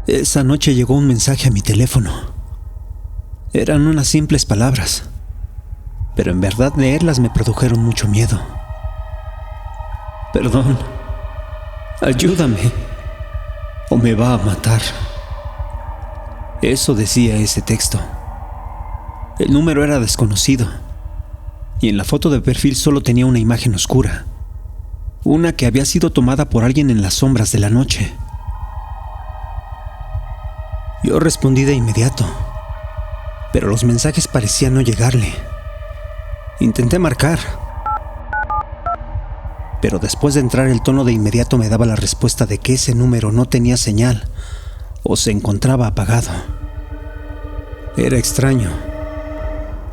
Esa noche llegó un mensaje a mi teléfono. Eran unas simples palabras, pero en verdad leerlas me produjeron mucho miedo. Perdón, ayúdame, o me va a matar. Eso decía ese texto. El número era desconocido, y en la foto de perfil solo tenía una imagen oscura, una que había sido tomada por alguien en las sombras de la noche. Yo respondí de inmediato, pero los mensajes parecían no llegarle. Intenté marcar, pero después de entrar el tono de inmediato me daba la respuesta de que ese número no tenía señal o se encontraba apagado. Era extraño.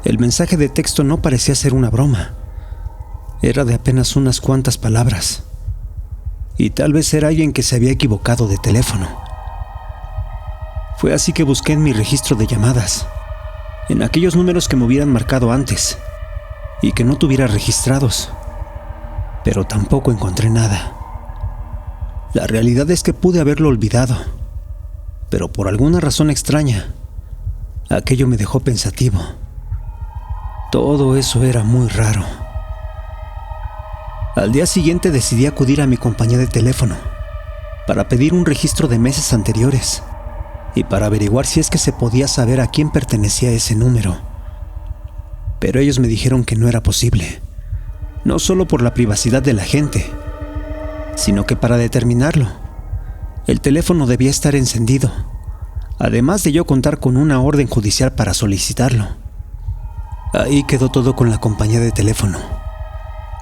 El mensaje de texto no parecía ser una broma. Era de apenas unas cuantas palabras, y tal vez era alguien que se había equivocado de teléfono. Fue así que busqué en mi registro de llamadas, en aquellos números que me hubieran marcado antes y que no tuviera registrados, pero tampoco encontré nada. La realidad es que pude haberlo olvidado, pero por alguna razón extraña, aquello me dejó pensativo. Todo eso era muy raro. Al día siguiente decidí acudir a mi compañía de teléfono para pedir un registro de meses anteriores y para averiguar si es que se podía saber a quién pertenecía ese número. Pero ellos me dijeron que no era posible, no solo por la privacidad de la gente, sino que para determinarlo, el teléfono debía estar encendido, además de yo contar con una orden judicial para solicitarlo. Ahí quedó todo con la compañía de teléfono.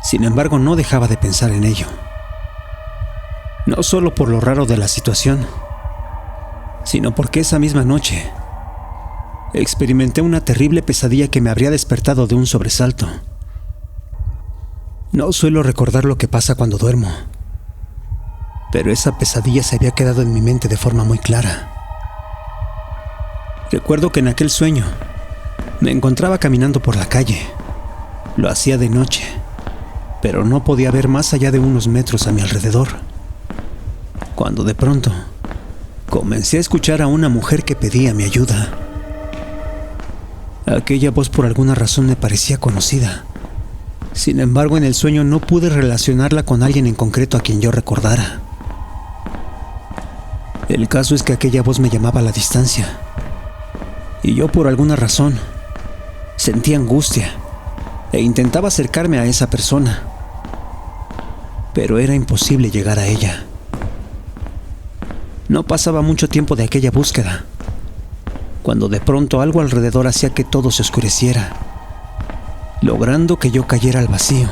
Sin embargo, no dejaba de pensar en ello. No solo por lo raro de la situación, sino porque esa misma noche experimenté una terrible pesadilla que me habría despertado de un sobresalto. No suelo recordar lo que pasa cuando duermo, pero esa pesadilla se había quedado en mi mente de forma muy clara. Recuerdo que en aquel sueño me encontraba caminando por la calle. Lo hacía de noche, pero no podía ver más allá de unos metros a mi alrededor, cuando de pronto comencé a escuchar a una mujer que pedía mi ayuda. Aquella voz por alguna razón me parecía conocida. Sin embargo, en el sueño no pude relacionarla con alguien en concreto a quien yo recordara. El caso es que aquella voz me llamaba a la distancia, y yo por alguna razón sentía angustia e intentaba acercarme a esa persona, pero era imposible llegar a ella. No pasaba mucho tiempo de aquella búsqueda, cuando de pronto algo alrededor hacía que todo se oscureciera, logrando que yo cayera al vacío,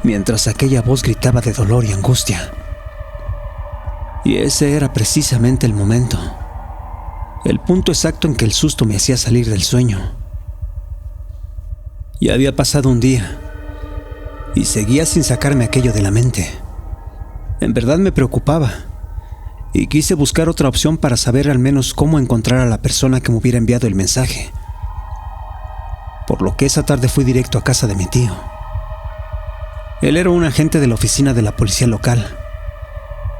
mientras aquella voz gritaba de dolor y angustia. Y ese era precisamente el momento, el punto exacto en que el susto me hacía salir del sueño. Ya había pasado un día, y seguía sin sacarme aquello de la mente. En verdad me preocupaba, y quise buscar otra opción para saber al menos cómo encontrar a la persona que me hubiera enviado el mensaje. Por lo que esa tarde fui directo a casa de mi tío. Él era un agente de la oficina de la policía local,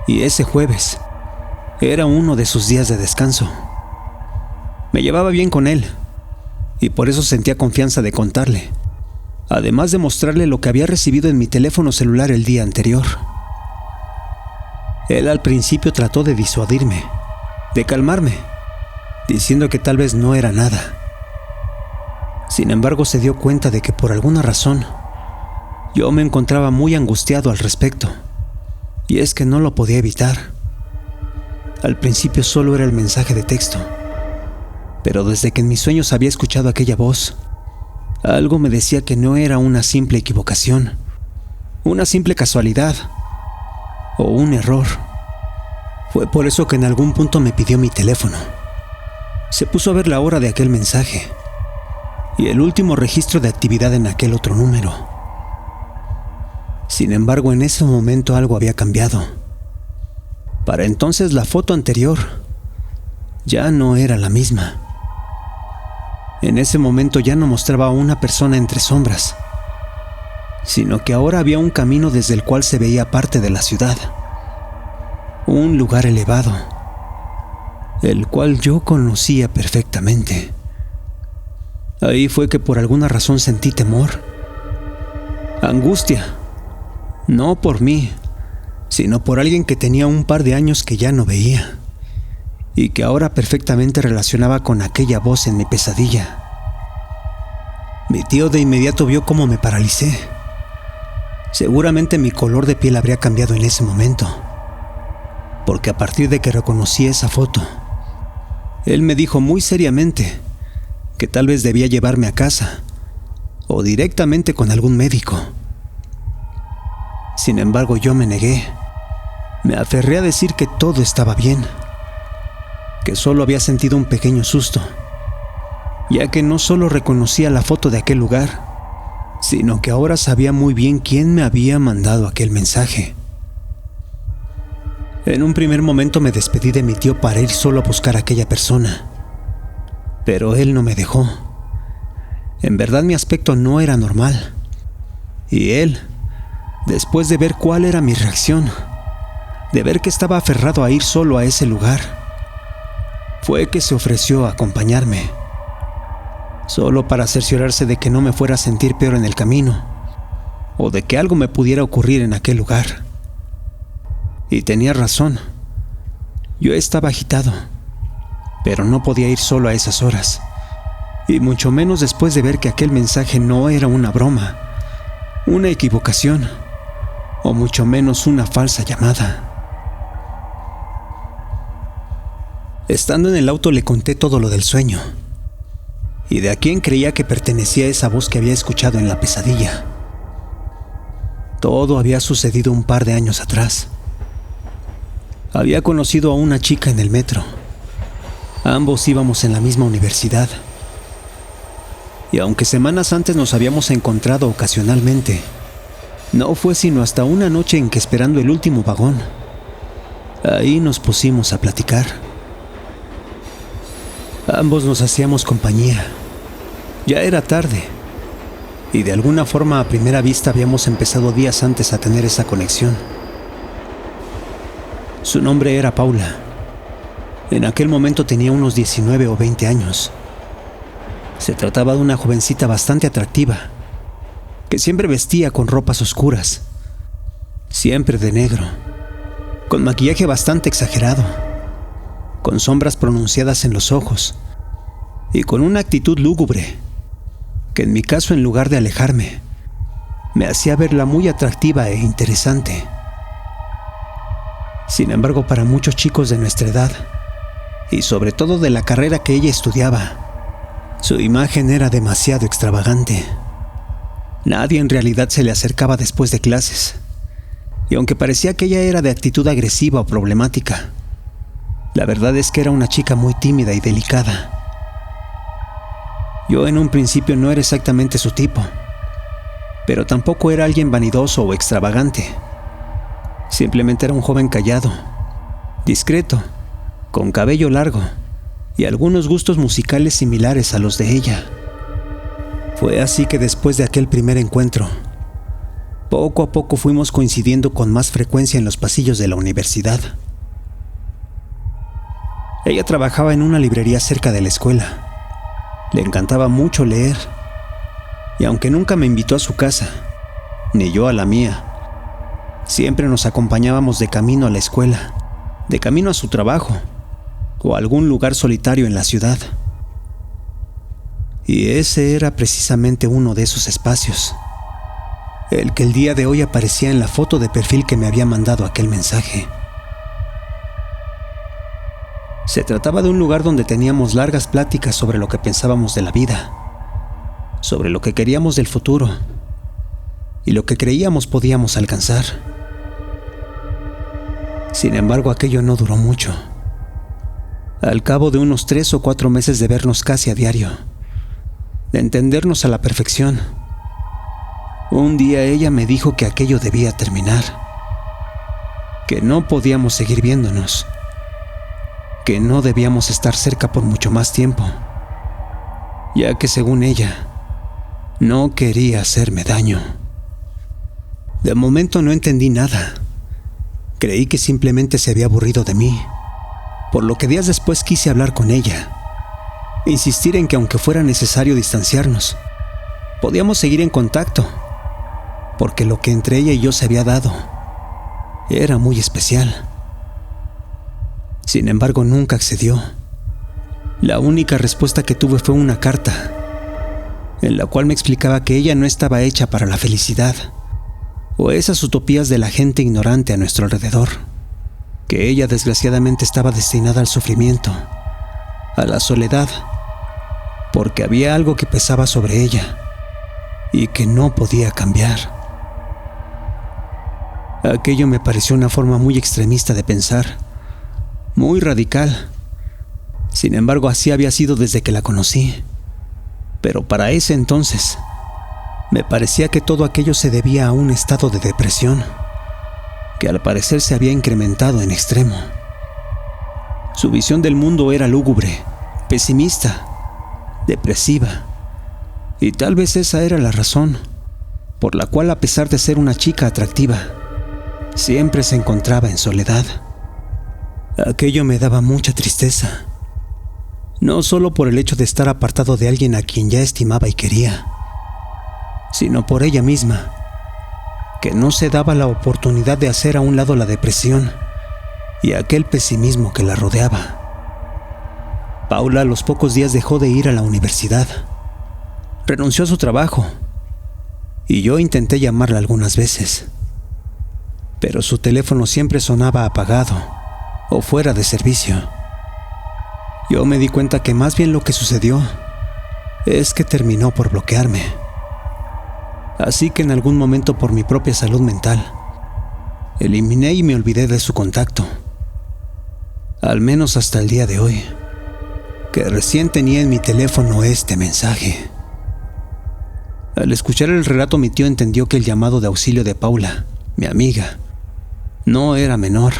y ese jueves era uno de sus días de descanso. Me llevaba bien con él, y por eso sentía confianza de contarle, además de mostrarle lo que había recibido en mi teléfono celular el día anterior. Él al principio trató de disuadirme, de calmarme, diciendo que tal vez no era nada. Sin embargo, se dio cuenta de que por alguna razón yo me encontraba muy angustiado al respecto, y es que no lo podía evitar. Al principio solo era el mensaje de texto, pero desde que en mis sueños había escuchado aquella voz, algo me decía que no era una simple equivocación, una simple casualidad o un error. Fue por eso que en algún punto me pidió mi teléfono. Se puso a ver la hora de aquel mensaje y el último registro de actividad en aquel otro número. Sin embargo, en ese momento algo había cambiado. Para entonces la foto anterior ya no era la misma. En ese momento ya no mostraba a una persona entre sombras, sino que ahora había un camino desde el cual se veía parte de la ciudad. Un lugar elevado, el cual yo conocía perfectamente. Ahí fue que por alguna razón sentí temor, angustia, no por mí, sino por alguien que tenía un par de años que ya no veía y que ahora perfectamente relacionaba con aquella voz en mi pesadilla. Mi tío de inmediato vio cómo me paralicé. Seguramente mi color de piel habría cambiado en ese momento, porque a partir de que reconocí esa foto, él me dijo muy seriamente que tal vez debía llevarme a casa o directamente con algún médico. Sin embargo, yo me negué. Me aferré a decir que todo estaba bien, que solo había sentido un pequeño susto, ya que no solo reconocía la foto de aquel lugar, sino que ahora sabía muy bien quién me había mandado aquel mensaje. En un primer momento me despedí de mi tío para ir solo a buscar a aquella persona, pero él no me dejó. En verdad mi aspecto no era normal, y él, después de ver cuál era mi reacción, de ver que estaba aferrado a ir solo a ese lugar, fue que se ofreció a acompañarme, solo para cerciorarse de que no me fuera a sentir peor en el camino, o de que algo me pudiera ocurrir en aquel lugar. Y tenía razón. Yo estaba agitado, pero no podía ir solo a esas horas, y mucho menos después de ver que aquel mensaje no era una broma, una equivocación, o mucho menos una falsa llamada. Estando en el auto le conté todo lo del sueño, y de a quién creía que pertenecía esa voz que había escuchado en la pesadilla. Todo había sucedido un par de años atrás. Había conocido a una chica en el metro. Ambos íbamos en la misma universidad. Y aunque semanas antes nos habíamos encontrado ocasionalmente, no fue sino hasta una noche en que, esperando el último vagón, ahí nos pusimos a platicar. Ambos nos hacíamos compañía. Ya era tarde, y de alguna forma a primera vista habíamos empezado días antes a tener esa conexión. Su nombre era Paula. En aquel momento tenía unos 19 o 20 años. Se trataba de una jovencita bastante atractiva, que siempre vestía con ropas oscuras, siempre de negro, con maquillaje bastante exagerado, con sombras pronunciadas en los ojos y con una actitud lúgubre que, en mi caso, en lugar de alejarme, me hacía verla muy atractiva e interesante. Sin embargo, para muchos chicos de nuestra edad, y sobre todo de la carrera que ella estudiaba, su imagen era demasiado extravagante. Nadie en realidad se le acercaba después de clases, y aunque parecía que ella era de actitud agresiva o problemática, la verdad es que era una chica muy tímida y delicada. Yo en un principio no era exactamente su tipo, pero tampoco era alguien vanidoso o extravagante. Simplemente era un joven callado, discreto, con cabello largo y algunos gustos musicales similares a los de ella. Fue así que después de aquel primer encuentro, poco a poco fuimos coincidiendo con más frecuencia en los pasillos de la universidad. Ella trabajaba en una librería cerca de la escuela. Le encantaba mucho leer, y aunque nunca me invitó a su casa, ni yo a la mía, siempre nos acompañábamos de camino a la escuela, de camino a su trabajo, o a algún lugar solitario en la ciudad. Y ese era precisamente uno de esos espacios, el que el día de hoy aparecía en la foto de perfil que me había mandado aquel mensaje. Se trataba de un lugar donde teníamos largas pláticas sobre lo que pensábamos de la vida, sobre lo que queríamos del futuro y lo que creíamos podíamos alcanzar. Sin embargo, aquello no duró mucho. Al cabo de unos 3 o 4 meses de vernos casi a diario, de entendernos a la perfección, un día ella me dijo que aquello debía terminar, que no podíamos seguir viéndonos, que no debíamos estar cerca por mucho más tiempo, ya que, según ella, no quería hacerme daño. De momento no entendí nada. Creí que simplemente se había aburrido de mí, por lo que días después quise hablar con ella, insistir en que aunque fuera necesario distanciarnos, podíamos seguir en contacto, porque lo que entre ella y yo se había dado era muy especial. Sin embargo, nunca accedió. La única respuesta que tuve fue una carta, en la cual me explicaba que ella no estaba hecha para la felicidad, o esas utopías de la gente ignorante a nuestro alrededor, que ella desgraciadamente estaba destinada al sufrimiento, a la soledad, porque había algo que pesaba sobre ella y que no podía cambiar. Aquello me pareció una forma muy extremista de pensar, muy radical. Sin embargo, así había sido desde que la conocí. Pero para ese entonces, me parecía que todo aquello se debía a un estado de depresión, que al parecer se había incrementado en extremo. Su visión del mundo era lúgubre, pesimista, depresiva, y tal vez esa era la razón por la cual, a pesar de ser una chica atractiva, siempre se encontraba en soledad. Aquello me daba mucha tristeza, no solo por el hecho de estar apartado de alguien a quien ya estimaba y quería, sino por ella misma, que no se daba la oportunidad de hacer a un lado la depresión y aquel pesimismo que la rodeaba. Paula a los pocos días dejó de ir a la universidad, renunció a su trabajo, y yo intenté llamarla algunas veces, pero su teléfono siempre sonaba apagado o fuera de servicio. Yo me di cuenta que más bien lo que sucedió es que terminó por bloquearme. Así que en algún momento, por mi propia salud mental, eliminé y me olvidé de su contacto. Al menos hasta el día de hoy, que recién tenía en mi teléfono este mensaje. Al escuchar el relato, mi tío entendió que el llamado de auxilio de Paula, mi amiga, no era menor.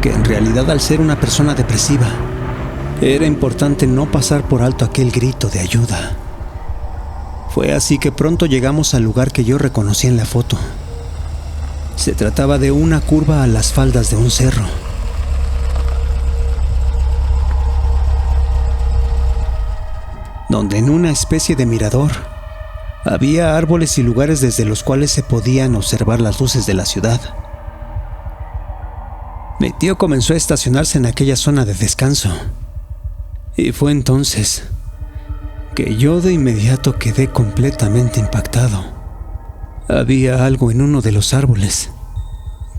Que en realidad, al ser una persona depresiva, era importante no pasar por alto aquel grito de ayuda. Fue así que pronto llegamos al lugar que yo reconocí en la foto. Se trataba de una curva a las faldas de un cerro. Donde en una especie de mirador había árboles y lugares desde los cuales se podían observar las luces de la ciudad. Mi tío comenzó a estacionarse en aquella zona de descanso, y fue entonces que yo de inmediato quedé completamente impactado. Había algo en uno de los árboles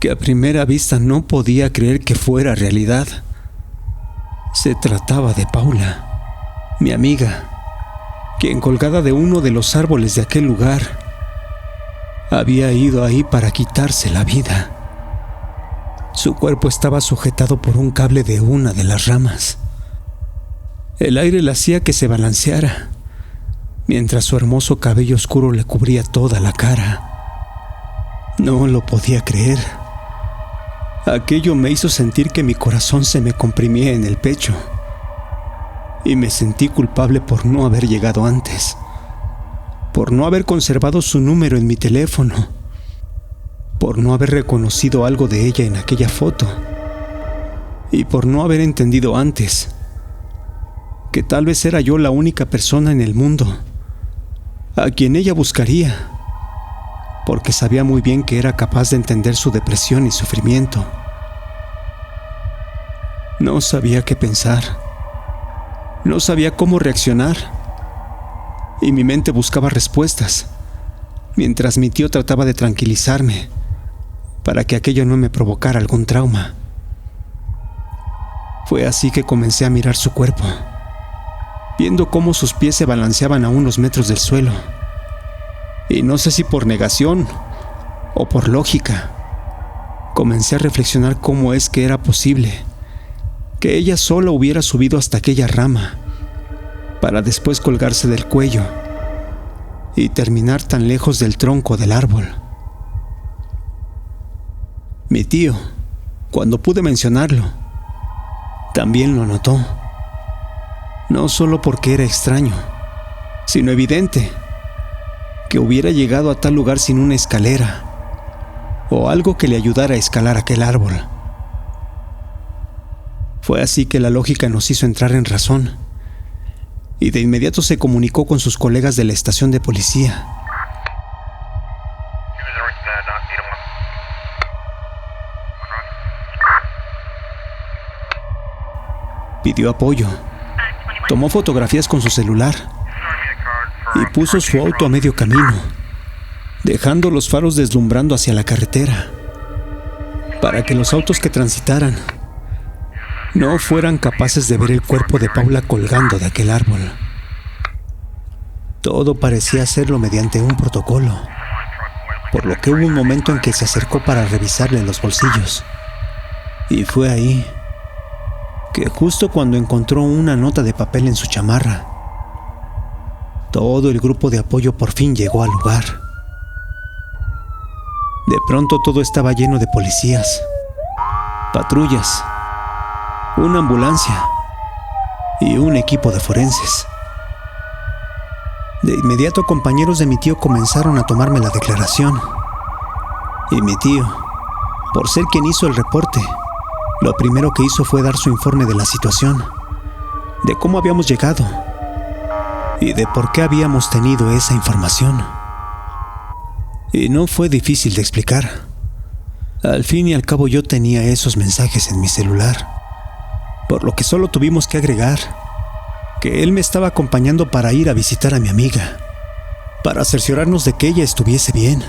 que a primera vista no podía creer que fuera realidad. Se trataba de Paula, mi amiga, quien, colgada de uno de los árboles de aquel lugar, había ido ahí para quitarse la vida. Su cuerpo estaba sujetado por un cable de una de las ramas. El aire le hacía que se balanceara, mientras su hermoso cabello oscuro le cubría toda la cara. No lo podía creer. Aquello me hizo sentir que mi corazón se me comprimía en el pecho, y me sentí culpable por no haber llegado antes, por no haber conservado su número en mi teléfono, por no haber reconocido algo de ella en aquella foto, y por no haber entendido antes que tal vez era yo la única persona en el mundo a quien ella buscaría, porque sabía muy bien que era capaz de entender su depresión y sufrimiento. No sabía qué pensar, no sabía cómo reaccionar, y mi mente buscaba respuestas, mientras mi tío trataba de tranquilizarme para que aquello no me provocara algún trauma. Fue así que comencé a mirar su cuerpo, viendo cómo sus pies se balanceaban a unos metros del suelo, y no sé si por negación o por lógica, comencé a reflexionar cómo es que era posible que ella sola hubiera subido hasta aquella rama para después colgarse del cuello y terminar tan lejos del tronco del árbol. Mi tío, cuando pude mencionarlo, también lo notó. No solo porque era extraño, sino evidente, que hubiera llegado a tal lugar sin una escalera, o algo que le ayudara a escalar aquel árbol. Fue así que la lógica nos hizo entrar en razón, y de inmediato se comunicó con sus colegas de la estación de policía. Pidió apoyo, tomó fotografías con su celular y puso su auto a medio camino, dejando los faros deslumbrando hacia la carretera, para que los autos que transitaran no fueran capaces de ver el cuerpo de Paula colgando de aquel árbol. Todo parecía hacerlo mediante un protocolo, por lo que hubo un momento en que se acercó para revisarle los bolsillos. Y fue ahí que justo cuando encontró una nota de papel en su chamarra, todo el grupo de apoyo por fin llegó al lugar. De pronto todo estaba lleno de policías, patrullas, una ambulancia y un equipo de forenses. De inmediato compañeros de mi tío comenzaron a tomarme la declaración. Y mi tío, por ser quien hizo el reporte, lo primero que hizo fue dar su informe de la situación, de cómo habíamos llegado y de por qué habíamos tenido esa información. Y no fue difícil de explicar. Al fin y al cabo yo tenía esos mensajes en mi celular, por lo que solo tuvimos que agregar que él me estaba acompañando para ir a visitar a mi amiga, para cerciorarnos de que ella estuviese bien,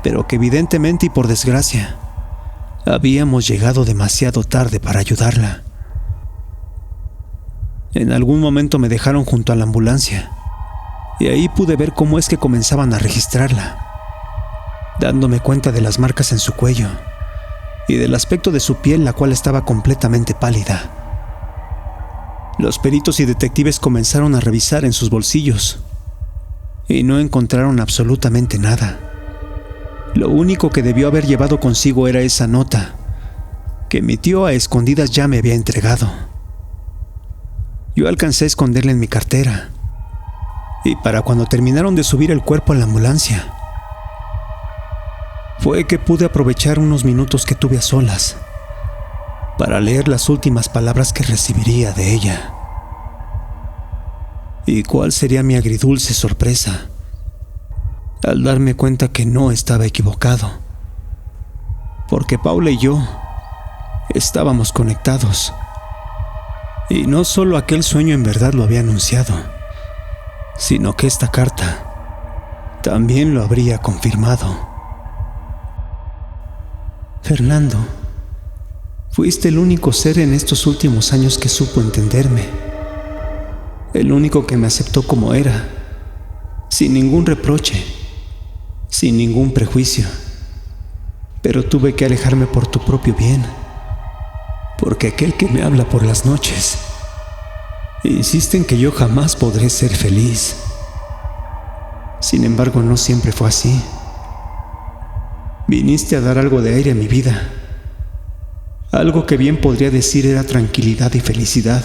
pero que evidentemente y por desgracia habíamos llegado demasiado tarde para ayudarla. En algún momento me dejaron junto a la ambulancia y ahí pude ver cómo es que comenzaban a registrarla, dándome cuenta de las marcas en su cuello y del aspecto de su piel, la cual estaba completamente pálida. Los peritos y detectives comenzaron a revisar en sus bolsillos y no encontraron absolutamente nada. Lo único que debió haber llevado consigo era esa nota que mi tío a escondidas ya me había entregado. Yo alcancé a esconderla en mi cartera, y para cuando terminaron de subir el cuerpo a la ambulancia, fue que pude aprovechar unos minutos que tuve a solas para leer las últimas palabras que recibiría de ella. ¿Y cuál sería mi agridulce sorpresa al darme cuenta que no estaba equivocado? Porque Paula y yo estábamos conectados. Y no solo aquel sueño en verdad lo había anunciado, sino que esta carta también lo habría confirmado. Fernando, fuiste el único ser en estos últimos años que supo entenderme. El único que me aceptó como era, sin ningún reproche, sin ningún prejuicio. Pero tuve que alejarme por tu propio bien, porque aquel que me habla por las noches insiste en que yo jamás podré ser feliz. Sin embargo, no siempre fue así. Viniste a dar algo de aire a mi vida, algo que bien podría decir era tranquilidad y felicidad,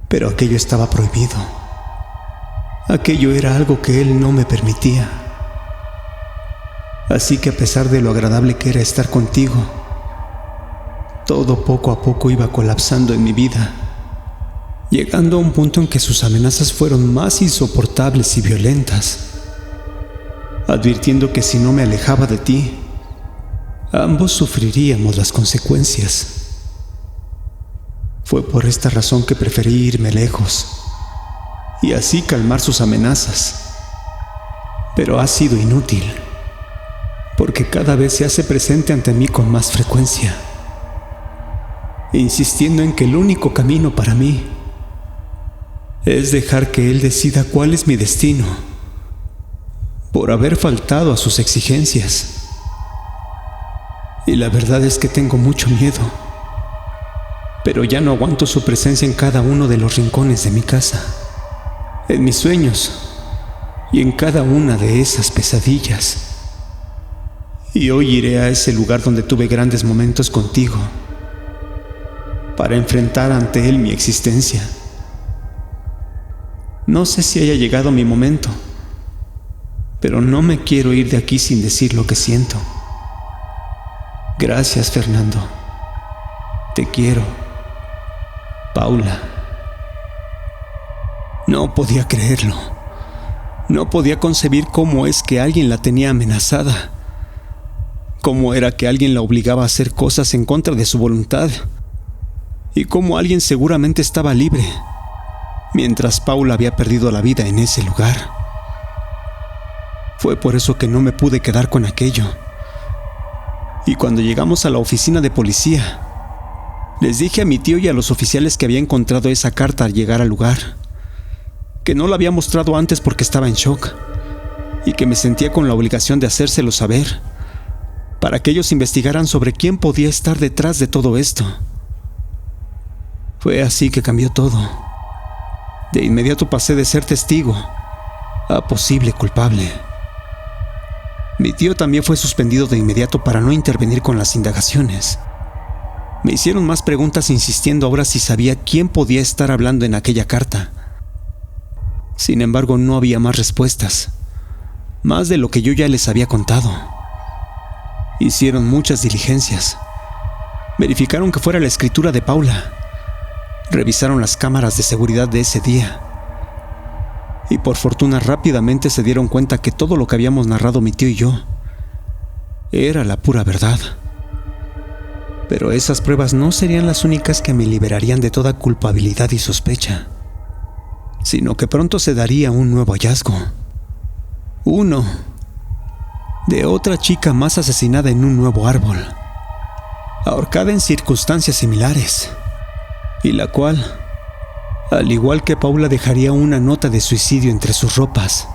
pero aquello estaba prohibido. Aquello era algo que él no me permitía. Así que a pesar de lo agradable que era estar contigo, todo poco a poco iba colapsando en mi vida, llegando a un punto en que sus amenazas fueron más insoportables y violentas, advirtiendo que si no me alejaba de ti, ambos sufriríamos las consecuencias. Fue por esta razón que preferí irme lejos y así calmar sus amenazas. Pero ha sido inútil, porque cada vez se hace presente ante mí con más frecuencia, insistiendo en que el único camino para mí es dejar que él decida cuál es mi destino, por haber faltado a sus exigencias. Y la verdad es que tengo mucho miedo, pero ya no aguanto su presencia en cada uno de los rincones de mi casa, en mis sueños y en cada una de esas pesadillas. Y hoy iré a ese lugar donde tuve grandes momentos contigo, para enfrentar ante él mi existencia. No sé si haya llegado mi momento, pero no me quiero ir de aquí sin decir lo que siento. Gracias, Fernando. Te quiero. Paula. No podía creerlo. No podía concebir cómo es que alguien la tenía amenazada. Cómo era que alguien la obligaba a hacer cosas en contra de su voluntad. Y cómo alguien seguramente estaba libre, mientras Paula había perdido la vida en ese lugar. Fue por eso que no me pude quedar con aquello. Y cuando llegamos a la oficina de policía, les dije a mi tío y a los oficiales que había encontrado esa carta al llegar al lugar, que no la había mostrado antes porque estaba en shock, y que me sentía con la obligación de hacérselo saber, para que ellos investigaran sobre quién podía estar detrás de todo esto. Fue así que cambió todo. De inmediato pasé de ser testigo a posible culpable. Mi tío también fue suspendido de inmediato para no intervenir con las indagaciones. Me hicieron más preguntas insistiendo ahora si sabía quién podía estar hablando en aquella carta. Sin embargo, no había más respuestas, más de lo que yo ya les había contado. Hicieron muchas diligencias. Verificaron que fuera la escritura de Paula. Revisaron las cámaras de seguridad de ese día. Y por fortuna rápidamente se dieron cuenta que todo lo que habíamos narrado mi tío y yo era la pura verdad. Pero esas pruebas no serían las únicas que me liberarían de toda culpabilidad y sospecha, sino que pronto se daría un nuevo hallazgo. Uno de otra chica más asesinada en un nuevo árbol, ahorcada en circunstancias similares, y la cual, al igual que Paula, dejaría una nota de suicidio entre sus ropas.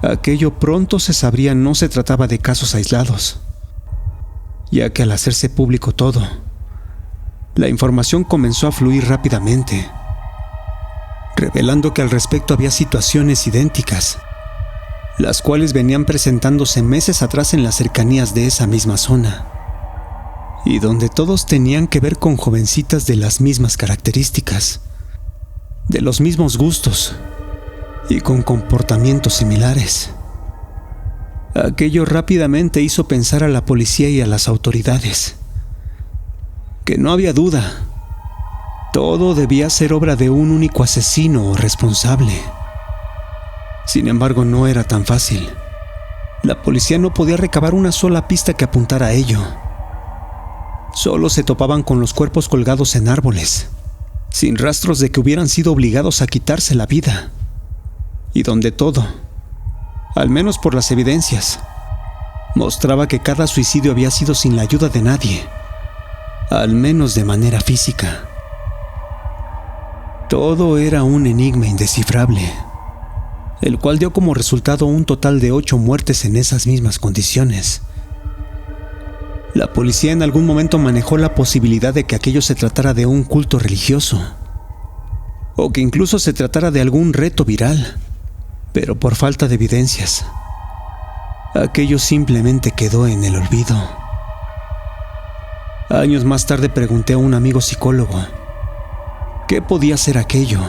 Aquello pronto se sabría no se trataba de casos aislados, ya que al hacerse público todo, la información comenzó a fluir rápidamente, revelando que al respecto había situaciones idénticas, las cuales venían presentándose meses atrás en las cercanías de esa misma zona, y donde todos tenían que ver con jovencitas de las mismas características, de los mismos gustos y con comportamientos similares. Aquello rápidamente hizo pensar a la policía y a las autoridades que no había duda, todo debía ser obra de un único asesino o responsable. Sin embargo, no era tan fácil. La policía no podía recabar una sola pista que apuntara a ello. Solo se topaban con los cuerpos colgados en árboles, sin rastros de que hubieran sido obligados a quitarse la vida, y donde todo, al menos por las evidencias, mostraba que cada suicidio había sido sin la ayuda de nadie, al menos de manera física. Todo era un enigma indescifrable, el cual dio como resultado un total de 8 muertes en esas mismas condiciones. La policía en algún momento manejó la posibilidad de que aquello se tratara de un culto religioso, o que incluso se tratara de algún reto viral, pero por falta de evidencias, aquello simplemente quedó en el olvido. Años más tarde pregunté a un amigo psicólogo qué podía ser aquello,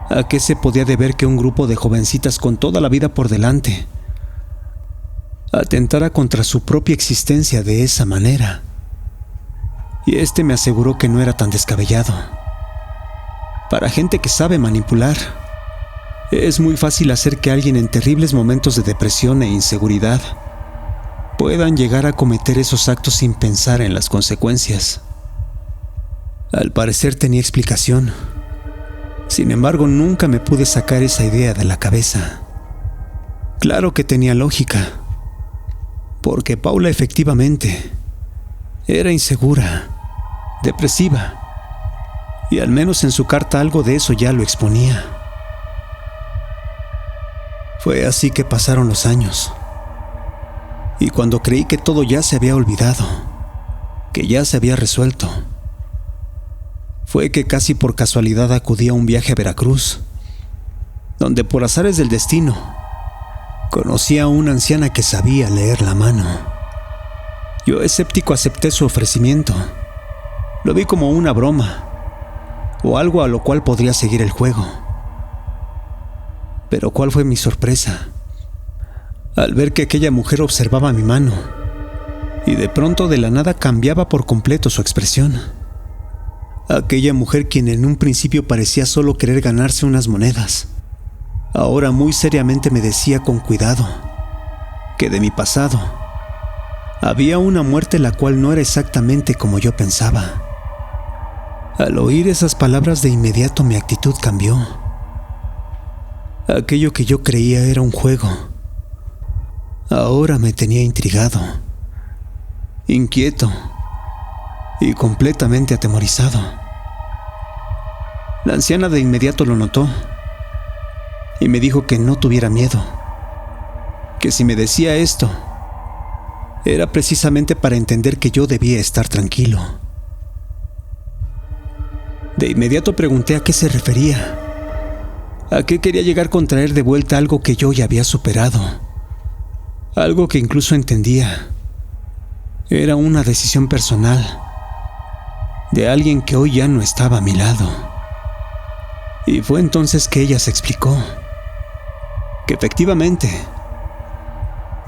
a qué se podía deber que un grupo de jovencitas con toda la vida por delante atentara contra su propia existencia de esa manera. Y me aseguró que no era tan descabellado. Para gente que sabe manipular, es muy fácil hacer que alguien en terribles momentos de depresión e inseguridad puedan llegar a cometer esos actos sin pensar en las consecuencias. Al parecer tenía explicación. Sin embargo, nunca me pude sacar esa idea de la cabeza. Claro que tenía lógica, porque Paula efectivamente era insegura, depresiva, y al menos en su carta algo de eso ya lo exponía. Fue así que pasaron los años, y cuando creí que todo ya se había olvidado, que ya se había resuelto, fue que casi por casualidad acudí a un viaje a Veracruz, donde por azares del destino conocí a una anciana que sabía leer la mano. Yo, escéptico, acepté su ofrecimiento. Lo vi como una broma, o algo a lo cual podría seguir el juego. Pero ¿cuál fue mi sorpresa al ver que aquella mujer observaba mi mano y de pronto de la nada cambiaba por completo su expresión. Aquella mujer, quien en un principio parecía solo querer ganarse unas monedas, ahora muy seriamente me decía con cuidado que de mi pasado había una muerte la cual no era exactamente como yo pensaba. Al oír esas palabras, de inmediato mi actitud cambió. Aquello que yo creía era un juego, ahora me tenía intrigado, inquieto y completamente atemorizado. La anciana de inmediato lo notó y me dijo que no tuviera miedo, que si me decía esto era precisamente para entender que yo debía estar tranquilo. De inmediato pregunté a qué se refería, a qué quería llegar con traer de vuelta algo que yo ya había superado, algo que incluso entendía. Era una decisión personal de alguien que hoy ya no estaba a mi lado. Y fue entonces que ella se explicó que efectivamente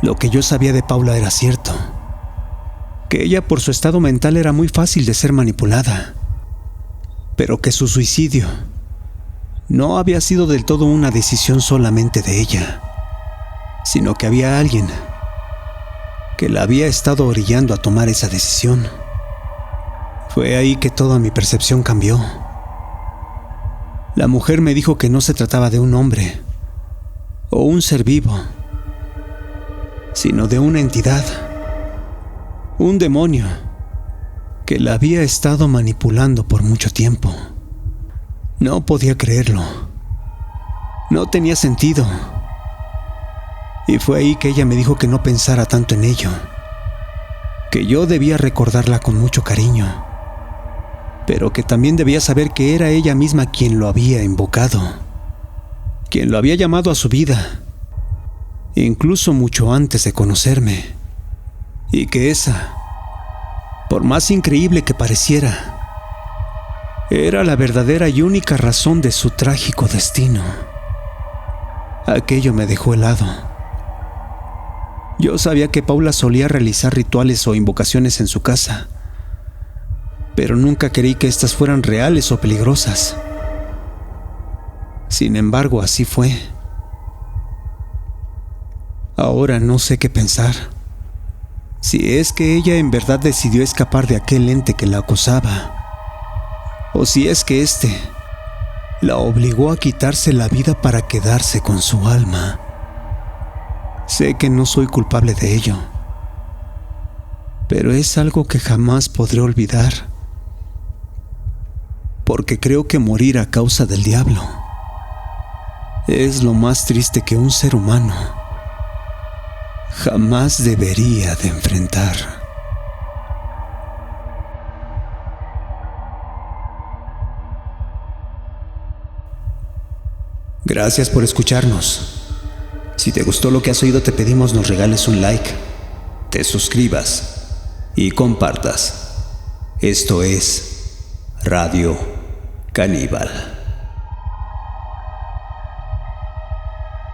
lo que yo sabía de Paula era cierto, que ella por su estado mental era muy fácil de ser manipulada, pero que su suicidio no había sido del todo una decisión solamente de ella, sino que había alguien que la había estado orillando a tomar esa decisión. Fue ahí que toda mi percepción cambió. La mujer me dijo que no se trataba de un hombre o un ser vivo, sino de una entidad, un demonio que la había estado manipulando por mucho tiempo. No podía creerlo. No tenía sentido. Y fue ahí que ella me dijo que no pensara tanto en ello, que yo debía recordarla con mucho cariño, pero que también debía saber que era ella misma quien lo había invocado, quien lo había llamado a su vida, incluso mucho antes de conocerme, y que esa, por más increíble que pareciera, era la verdadera y única razón de su trágico destino. Aquello me dejó helado. Yo sabía que Paula solía realizar rituales o invocaciones en su casa, pero nunca creí que estas fueran reales o peligrosas. Sin embargo, así fue. Ahora no sé qué pensar. Si es que ella en verdad decidió escapar de aquel ente que la acosaba, o si es que éste la obligó a quitarse la vida para quedarse con su alma. Sé que no soy culpable de ello, pero es algo que jamás podré olvidar, porque creo que morir a causa del diablo es lo más triste que un ser humano jamás debería de enfrentar. Gracias por escucharnos. Si te gustó lo que has oído, te pedimos nos regales un like, te suscribas y compartas. Esto es Radio Caníbal.